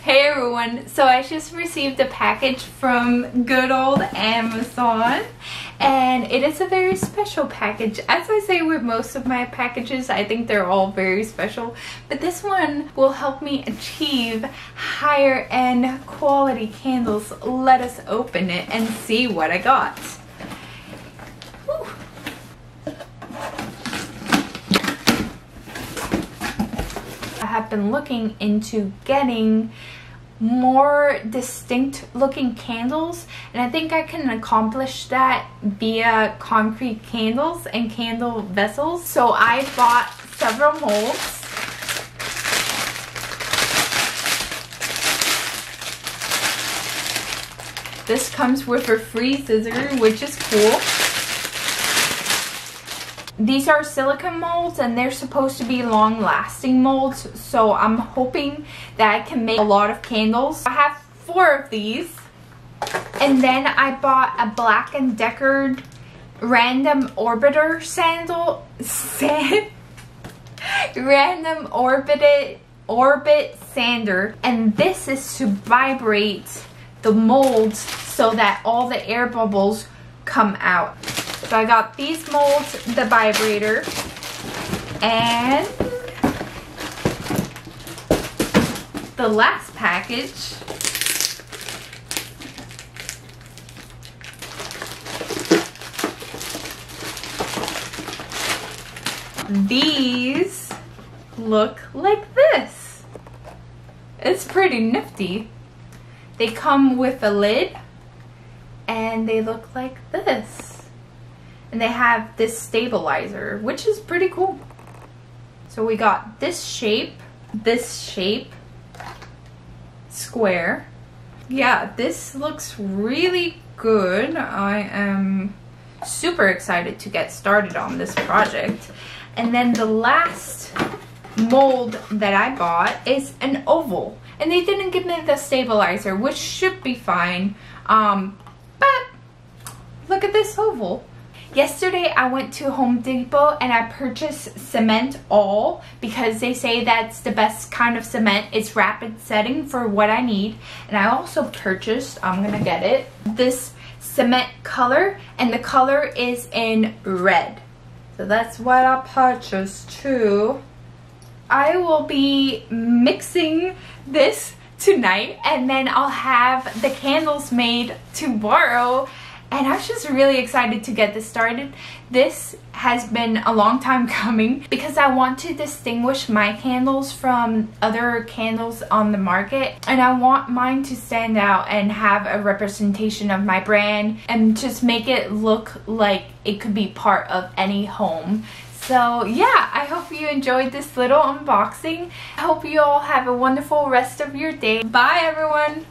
Hey everyone, so I just received a package from good old Amazon, and it is a very special package. As I say with most of my packages, I think they're all very special, but this one will help me achieve higher end quality candles. Let us open it and see what I got. Whew. I have been looking into getting more distinct looking candles, and I think I can accomplish that via concrete candles and candle vessels. So I bought several molds. This comes with a free scissor, which is cool. These are silicone molds and they're supposed to be long-lasting molds, so I'm hoping that I can make a lot of candles. I have 4 of these, and then I bought a Black & Decker random orbiter random orbit sander, and this is to vibrate the molds so that all the air bubbles come out. So I got these molds, the vibrator, and the last package these look like this. It's pretty nifty. They come with a lid and they look like this. And they have this stabilizer, which is pretty cool. So we got this shape, square. Yeah, this looks really good. I am super excited to get started on this project. And then the last mold that I bought is an oval. And they didn't give me the stabilizer, which should be fine. But look at this oval. Yesterday I went to Home Depot and I purchased cement all because they say that's the best kind of cement. It's rapid setting for what I need. And I also purchased, I'm gonna get it, this cement color, and the color is in red. So that's what I purchased too. I will be mixing this tonight and then I'll have the candles made tomorrow. And I'm just really excited to get this started. This has been a long time coming because I want to distinguish my candles from other candles on the market. And I want mine to stand out and have a representation of my brand and just make it look like it could be part of any home. So yeah, I hope you enjoyed this little unboxing. I hope you all have a wonderful rest of your day. Bye everyone!